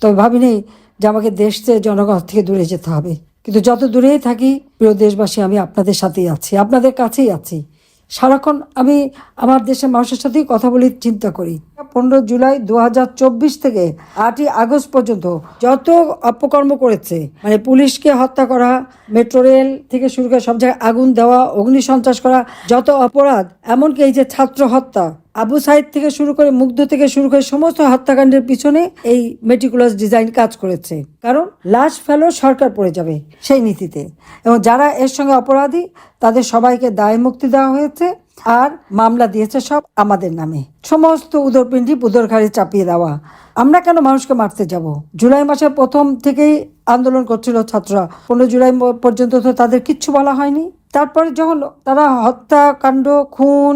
তবে ভাবিনি যে আমাকে দেশ থেকে জনগণ থেকে দূরে যেতে হবে। কিন্তু যত দূরেই থাকি, প্রিয় দেশবাসী, আমি আপনাদের সাথেই আছি, আপনাদের কাছেই আছি। সারাক্ষণ আমি আমার দেশের মানুষের সাথেই কথা বলি, চিন্তা করি। 15 জুলাই 2024 থেকে 8ই আগস্ট পর্যন্ত যত অপকর্ম করেছে, মানে পুলিশকে হত্যা করা, মেট্রো রেল থেকে শুরু করে সব জায়গায় আগুন দেওয়া, অগ্নিসন্ত্রাস করা, যত অপরাধ, এমনকি এই যে ছাত্র হত্যা, আবু সাইদ থেকে শুরু করে, মুগ্ধ থেকে শুরু করে সমস্ত হত্যাকাণ্ডের পিছনে এই মেটিকুলাস ডিজাইন কাজ করেছে। কারণ লাশ ফেলো, সরকার পড়ে যাবে সেই নীতিতে। এবং যারা এর সঙ্গে অপরাধী তাদের সবাইকে দায় মুক্তি দেওয়া হয়েছে, আর মামলা দিয়েছে সব আমাদের নামে। সমস্ত উদরপিণ্ডি উদরঘাড়ে চাপিয়ে দেওয়া। আমরা কেন মানুষকে মারতে যাব? জুলাই মাসের প্রথম থেকেই আন্দোলন করছিল ছাত্ররা। 15 জুলাই পর্যন্ত তো তাদের কিচ্ছু বলা হয়নি। তারপরে যখন তারা হত্যাকাণ্ড, খুন,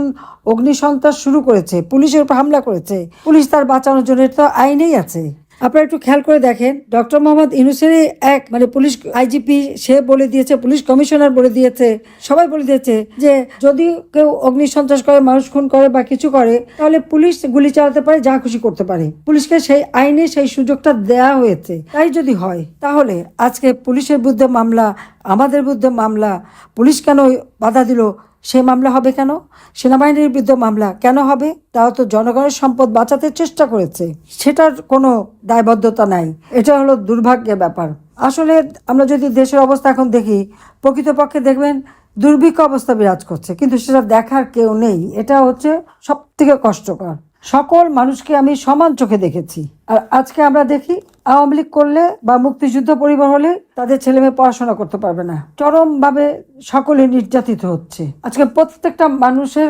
অগ্নিসন্ত্রাস শুরু করেছে, পুলিশের উপর হামলা করেছে, পুলিশ তার বাঁচানোর জন্য তো আইনেই আছে। আপনারা একটু খেয়াল করে দেখেন, ডক্টর মোহাম্মদ ইউনূসের এক পুলিশ আইজিপি সে বলে দিয়েছে, পুলিশ কমিশনার বলে দিয়েছে, সবাই বলে দিয়েছে যে যদি কেউ অগ্নিসন্ত্রাস করে, মানুষ খুন করে বা কিছু করে, তাহলে পুলিশ গুলি চালাতে পারে, যা খুশি করতে পারে। পুলিশকে সেই আইনে সেই সুযোগটা দেয়া হয়েছে। তাই যদি হয়, তাহলে আজকে পুলিশের বিরুদ্ধে মামলা, আমাদের বিরুদ্ধে মামলা, পুলিশ কেন বাধা দিল সে মামলা হবে কেন? সেনাবাহিনীর বিরুদ্ধে মামলা কেন হবে? তারা তো জনগণের সম্পদ বাঁচাতে চেষ্টা করেছে, সেটার কোনো দায়বদ্ধতা নাই। এটা হলো দুর্ভাগ্যের ব্যাপার। আসলে আমরা যদি দেশের অবস্থা এখন দেখি, প্রকৃতপক্ষে দেখবেন দুর্ভিক্ষ অবস্থা বিরাজ করছে, কিন্তু সেটা দেখার কেউ নেই। এটা হচ্ছে সব থেকে কষ্টকর। সকল মানুষকে আমি সমান চোখে দেখেছি, আর আজকে আমরা দেখি আওয়ামী লীগ করলে বা মুক্তিযুদ্ধ পরিবার হলে তাদের ছেলে মেয়ে পড়াশোনা করতে পারবে না। চরমভাবে সকলে নির্যাতিত হচ্ছে। আজকে প্রত্যেকটা মানুষের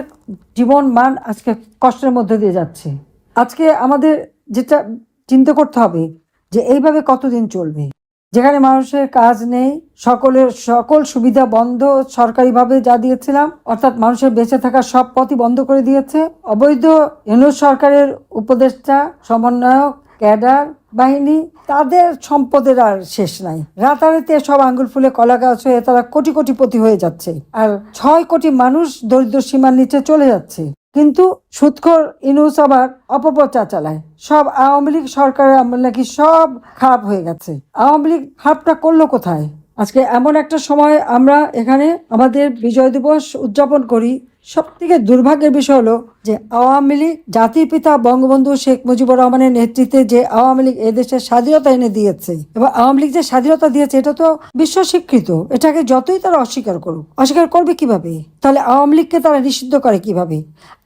জীবন মান আজকে কষ্টের মধ্যে দিয়ে যাচ্ছে। আজকে আমাদের যেটা চিন্তা করতে হবে যে এইভাবে কতদিন চলবে, যেখানে মানুষের কাজ নেই, সকল সুবিধা বন্ধ, সরকারিভাবে যা দিয়েছিলাম, অর্থাৎ মানুষের বেঁচে থাকার সব পথই বন্ধ করে দিয়েছে। অবৈধ ইউনূস সরকারের উপদেষ্টা, সমন্বয়ক, ক্যাডার বাহিনী, তাদের সম্পদের আর শেষ নাই। রাতারাতি সব আঙ্গুল ফুলে কলা গাছ হয়ে তারা কোটি কোটিপতি হয়ে যাচ্ছে, আর 6 কোটি মানুষ দরিদ্র সীমার নিচে চলে যাচ্ছে। কিন্তু সুদখোর ইউনূস আবার অপপ্রচার চালায়, সব আওয়ামী লীগ সরকারের আমল নাকি সব খারাপ হয়ে গেছে। আওয়ামী লীগ খারাপটা করলো কোথায়? আজকে এমন একটা সময় আমরা এখানে আমাদের বিজয় দিবস উদযাপন করি। সব থেকে দুর্ভাগ্যের বিষয় হলো যে আওয়ামী লীগ, জাতির পিতা বঙ্গবন্ধু শেখ মুজিবুর রহমানের নেতৃত্বে যে আওয়ামী লীগ এদেশের স্বাধীনতা এনে দিয়েছে, এবং আওয়ামী লীগ যে স্বাধীনতা দিয়েছে এটা তো বিশ্ব স্বীকৃত। এটাকে যতই তারা অস্বীকার করুক, অস্বীকার করবে কিভাবে? তাহলে আওয়ামী লীগকে তারা নিষিদ্ধ করে কিভাবে?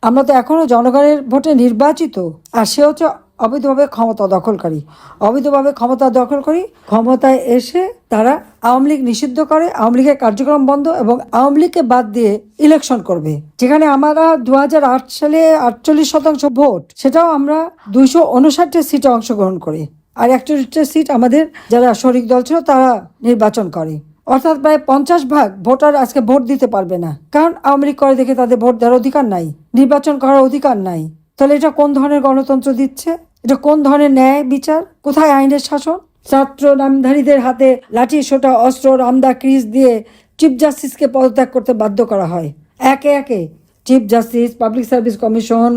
আমরা তো এখনো জনগণের ভোটে নির্বাচিত, আর সে হচ্ছে অবৈধভাবে ক্ষমতা দখলকারী। অবৈধভাবে ক্ষমতা দখলকারী ক্ষমতায় এসে তারা আওয়ামী লীগ নিষিদ্ধ করে, আওয়ামী লীগের কার্যক্রম বন্ধ, এবং আওয়ামী লীগকে বাদ দিয়ে ইলেকশন করবে। যেখানে আমরা 2008 সালে 48% ভোট, সেটাও আমরা 259 সিটে অংশগ্রহণ করি, আর 41টা সিট আমাদের যারা শরিক দল ছিল তারা নির্বাচন করে। অর্থাৎ প্রায় 50% ভোটার আজকে ভোট দিতে পারবে না, কারণ আওয়ামী লীগ করে দেখে তাদের ভোট দেওয়ার অধিকার নাই, নির্বাচন করার অধিকার নাই। তাহলে এটা কোন ধরনের গণতন্ত্র দিচ্ছে? এটা কোন ধরনের ন্যায় বিচার? কোথায় আইনের শাসন? ছাত্র নামধারীদের হাতে লাঠি, সোটা, অস্ত্র, রামদা, ক্রিজ দিয়ে চিফ জাস্টিসকে পদত্যাগ করতে বাধ্য করা হয়। একে একে chief justice, public service commission,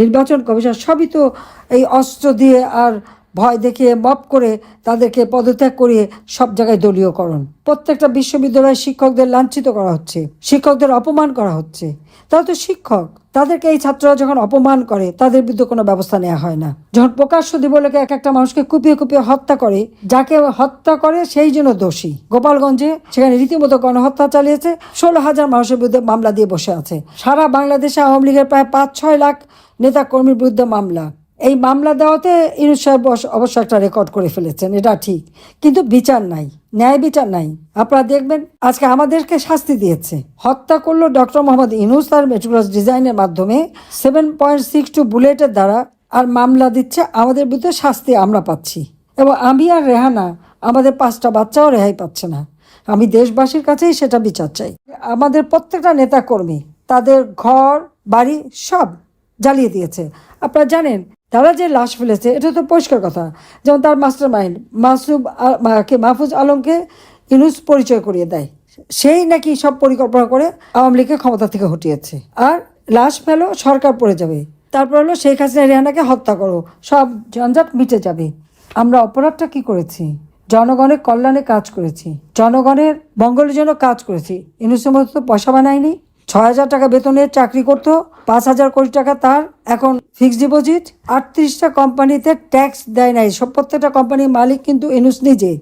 নির্বাচন কমিশন সবই তো এই অস্ত্র দিয়ে আর ভয় দেখিয়ে মপ করে তাদেরকে পদত্যাগ করিয়ে সব জায়গায় দলীয়করণ। প্রত্যেকটা বিশ্ববিদ্যালয়ের শিক্ষকদের লাঞ্ছিত করা হচ্ছে, শিক্ষকদের অপমান করা হচ্ছে। তারা তো শিক্ষক, তাদেরকে এই ছাত্ররা যখন অপমান করে তাদের বিরুদ্ধে কোনো ব্যবস্থা নেওয়া হয় না। যখন প্রকাশ্য দিবলোকে এক একটা মানুষকে কুপিয়ে কুপিয়ে হত্যা করে, যাকে হত্যা করে সেই জন্য দোষী। গোপালগঞ্জে সেখানে রীতিমতো গণহত্যা চালিয়েছে, 16,000 মানুষের বিরুদ্ধে মামলা দিয়ে বসে আছে। সারা বাংলাদেশে আওয়ামী লীগের প্রায় 5-6 লাখ নেতা কর্মীর বিরুদ্ধে মামলা। এই মামলা দেওয়াতে ইউনূস সাহেব অবশ্য একটা রেকর্ড করে ফেলেছেন, এটা ঠিক, কিন্তু বিচার নাই, ন্যায় বিচার নাই। আপনারা দেখবেন আজকে আমাদেরকে শাস্তি দিয়েছে। হত্যা করলো ডক্টর মোহাম্মদ ইউনূস তার মেটিকুলাস ডিজাইনের মাধ্যমে 7.62 বুলেটের দ্বারা, আর মামলা দিচ্ছে আমাদের বিরুদ্ধে, শাস্তি আমরা পাচ্ছি। এবং আমি আর রেহানা, আমাদের 5টা বাচ্চাও রেহাই পাচ্ছে না। আমি দেশবাসীর কাছেই সেটা বিচার চাই। আমাদের প্রত্যেকটা নেতা কর্মী তাদের ঘর বাড়ি সব জ্বালিয়ে দিয়েছে। আপনারা জানেন তারা যে লাশ ফেলেছে এটা তো পরিষ্কার কথা। যেমন তার মাস্টার মাইন্ড মাহফুজ আলমকে ইউনূস পরিচয় করিয়ে দেয়, সেই নাকি সব পরিকল্পনা করে আওয়ামী লীগকে ক্ষমতা থেকে হটিয়েছে। আর লাশ ফেলো, সরকার পড়ে যাবে, তারপর হলো শেখ হাসিনা রেহানাকে হত্যা করো, সব ঝঞ্ঝাট মিটে যাবে। আমরা অপরাধটা কি করেছি? জনগণের কল্যাণে কাজ করেছি, জনগণের মঙ্গলের জন্য কাজ করেছি। ইউনূসের মতো তো পয়সা বানায়নি। 6,000 টাকা বেতনের চাকরি করতো, 5,000 কোটি টাকা তার এখন ফিক্সড ডিপোজিট। 38টা কোম্পানিতে ট্যাক্স দেয় নাই, সব প্রত্যেকটা কোম্পানির মালিক কিন্তু ইউনূস নিজে।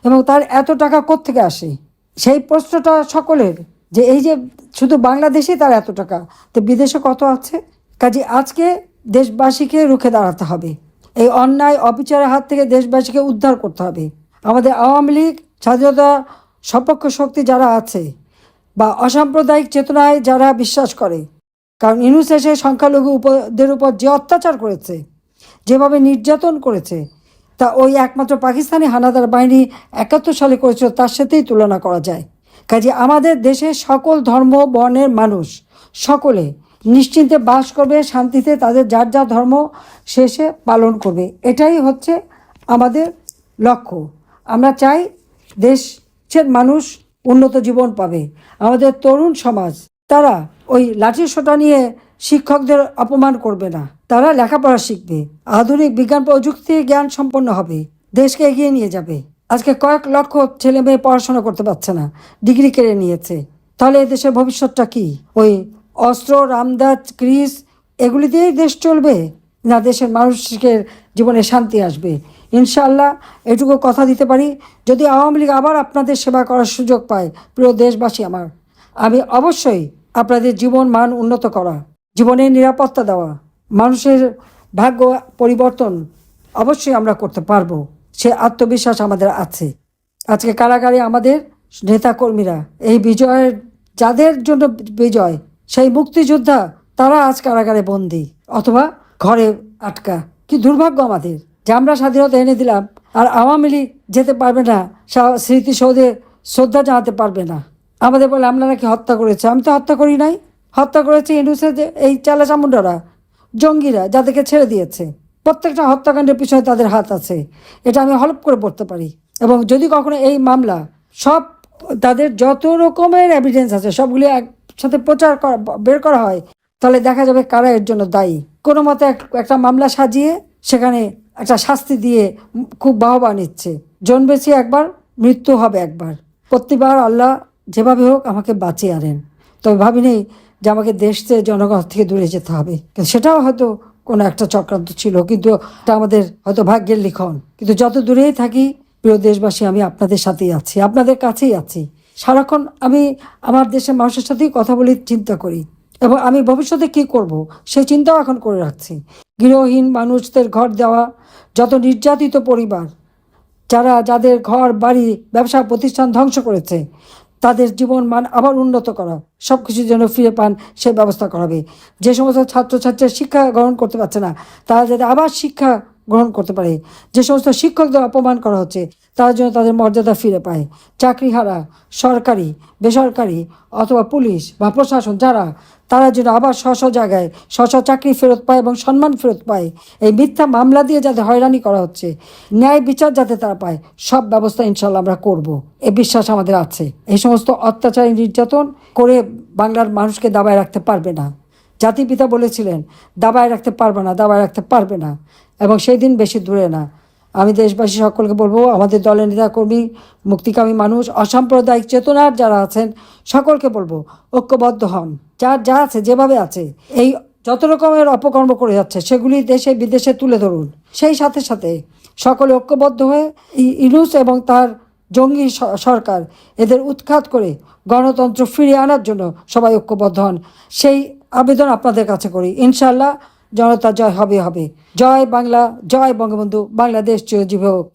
এবং তার এত টাকা কোত্থেকে আসে? সেই প্রশ্নটা সকলের, যে এই যে শুধু বাংলাদেশে তার এত টাকা, তো বিদেশে কত আছে? কাজে আজকে দেশবাসীকে রুখে দাঁড়াতে হবে, এই অন্যায় অবিচারের হাত থেকে দেশবাসীকে উদ্ধার করতে হবে। আমাদের আওয়ামী লীগ, স্বাধীনতা সপক্ষ শক্তি যারা আছে, বা অসাম্প্রদায়িক চেতনায় যারা বিশ্বাস করে, কারণ ইউনূস এসে সংখ্যালঘুদের উপর যে অত্যাচার করেছে, যেভাবে নির্যাতন করেছে, তা ওই একমাত্র পাকিস্তানি হানাদার বাহিনী 71 সালে করেছিল, তার সাথেই তুলনা করা যায়। কাজে আমাদের দেশে সকল ধর্ম বর্ণের মানুষ সকলে নিশ্চিন্তে বাস করবে, শান্তিতে তাদের যার যা ধর্ম শেষে পালন করবে। এটাই হচ্ছে আমাদের লক্ষ্য। আমরা চাই দেশের মানুষ উন্নত জীবন পাবে। আমাদের তরুণ সমাজ তারা ওই লাঠি সোঁটা নিয়ে শিক্ষকদের অপমান করবে না, তারা লেখাপড়া শিখবে, আধুনিক বিজ্ঞান প্রযুক্তি জ্ঞান সম্পন্ন হবে, দেশকে এগিয়ে নিয়ে যাবে। আজকে কয়েক লক্ষ ছেলে মেয়ে পড়াশোনা করতে পারছে না, ডিগ্রি কেড়ে নিয়েছে। তাহলে এই দেশের ভবিষ্যৎটা কি? ওই অস্ত্র, রামদাস, গ্রিস এগুলি দিয়েই দেশ চলবে, না দেশের মানুষের জীবনে শান্তি আসবে? ইনশাআল্লাহ এটুকু কথা দিতে পারি, যদি আওয়ামী লীগ আবার আপনাদের সেবা করার সুযোগ পায়, প্রিয় দেশবাসী আমার, আমি অবশ্যই আপনাদের জীবন মান উন্নত করা, জীবনের নিরাপত্তা দেওয়া, মানুষের ভাগ্য পরিবর্তন অবশ্যই আমরা করতে পারবো, সে আত্মবিশ্বাস আমাদের আছে। আজকে কারাগারে আমাদের নেতাকর্মীরা, এই বিজয়ের যাদের জন্য বিজয়, সেই মুক্তিযোদ্ধা, তারা আজ কারাগারে বন্দী অথবা ঘরে আটকা। কি দুর্ভাগ্য আমাদের যে আমরা স্বাধীনতা এনে দিলাম, আর আওয়ামী লীগ যেতে পারবে না, স্মৃতিসৌধে শ্রদ্ধা জানাতে পারবে না। আমাদের বলে আমরা নাকি হত্যা করেছে। আমি তো হত্যা করি নাই, হত্যা করেছে ইউনূসের যে এই চালা চামুন্ডারা, জঙ্গিরা, যাদেরকে ছেড়ে দিয়েছে। প্রত্যেকটা হত্যাকাণ্ডের পিছনে তাদের হাত আছে, এটা আমি হলপ করে পড়তে পারি। এবং যদি কখনো এই মামলা সব তাদের যত রকমের এভিডেন্স আছে সবগুলি একসাথে বের করা হয়, তাহলে দেখা যাবে কারা এর জন্য দায়ী। কোনো মতে একটা মামলা সাজিয়ে সেখানে একটা শাস্তি দিয়ে খুব বাহবা নিচ্ছে। জন্মেছি একবার, মৃত্যু হবে একবার। প্রতিবার আল্লাহ যেভাবে হোক আমাকে বাঁচিয়ে আনেন। তবে ভাবিনি যে আমাকে দেশ থেকে জনগণ থেকে দূরে যেতে হবে, কিন্তু সেটাও হয়তো কোনো একটা চক্রান্ত ছিল, কিন্তু এটা আমাদের হয়তো ভাগ্যের লিখন। কিন্তু যত দূরেই থাকি, প্রিয় দেশবাসী, আমি আপনাদের সাথেই আছি, আপনাদের কাছেই আছি। সারাক্ষণ আমি আমার দেশের মানুষের সাথেই কথা বলি, চিন্তা করি, এবং আমি ভবিষ্যতে কি করব সেই চিন্তাও এখন করে রাখছি। গৃহহীন মানুষদের ঘর দেওয়া, যত নির্যাতিত পরিবার, যাদের ঘর বাড়ি ব্যবসা প্রতিষ্ঠান ধ্বংস করেছে, তাদের জীবন মান আবার উন্নত করা, সব কিছু যেন ফিরে পান সে ব্যবস্থা করাবে। যে সমস্ত ছাত্রছাত্রীরা শিক্ষা গ্রহণ করতে পারছে না, তারা যাতে আবার শিক্ষা গ্রহণ করতে পারে। যে সমস্ত শিক্ষকদের অপমান করা হচ্ছে, তারা যেন তাদের মর্যাদা ফিরে পায়। চাকরিহারা, সরকারি বেসরকারি অথবা পুলিশ বা প্রশাসন যারা, তারা যেন আবার স্ব জায়গায় স্ব চাকরি ফেরত পায় এবং সম্মান ফেরত পায়। এই মিথ্যা মামলা দিয়ে যাতে হয়রানি করা হচ্ছে, ন্যায় বিচার যাতে তারা পায়, সব ব্যবস্থা ইনশাল্লাহ আমরা করব, এ বিশ্বাস আমাদের আছে। এই সমস্ত অত্যাচারী নির্যাতন করে বাংলার মানুষকে দাবায় রাখতে পারবে না। জাতিপিতা বলেছিলেন, দাবায় রাখতে পারবে না, দাবায় রাখতে পারবে না, এবং সেই দিন বেশি দূরে না। আমি দেশবাসী সকলকে বলবো, আমাদের দলের নেতাকর্মী, মুক্তিকামী মানুষ, অসাম্প্রদায়িক চেতনার যারা আছেন সকলকে বলবো, ঐক্যবদ্ধ হন। যার যা আছে যেভাবে আছে, এই যত রকমের অপকর্ম করে যাচ্ছে সেগুলি দেশে বিদেশে তুলে ধরুন। সেই সাথে সাথে সকলে ঐক্যবদ্ধ হয়ে ইউনূস এবং তার জঙ্গি সরকার, এদের উৎখাত করে গণতন্ত্র ফিরিয়ে আনার জন্য সবাই ঐক্যবদ্ধ হন, সেই আবেদন আপনাদের কাছে করি। ইনশাআল্লাহ জনতা জয় হবে। জয় বাংলা, জয় বঙ্গবন্ধু, বাংলাদেশ চিরজীবী হোক।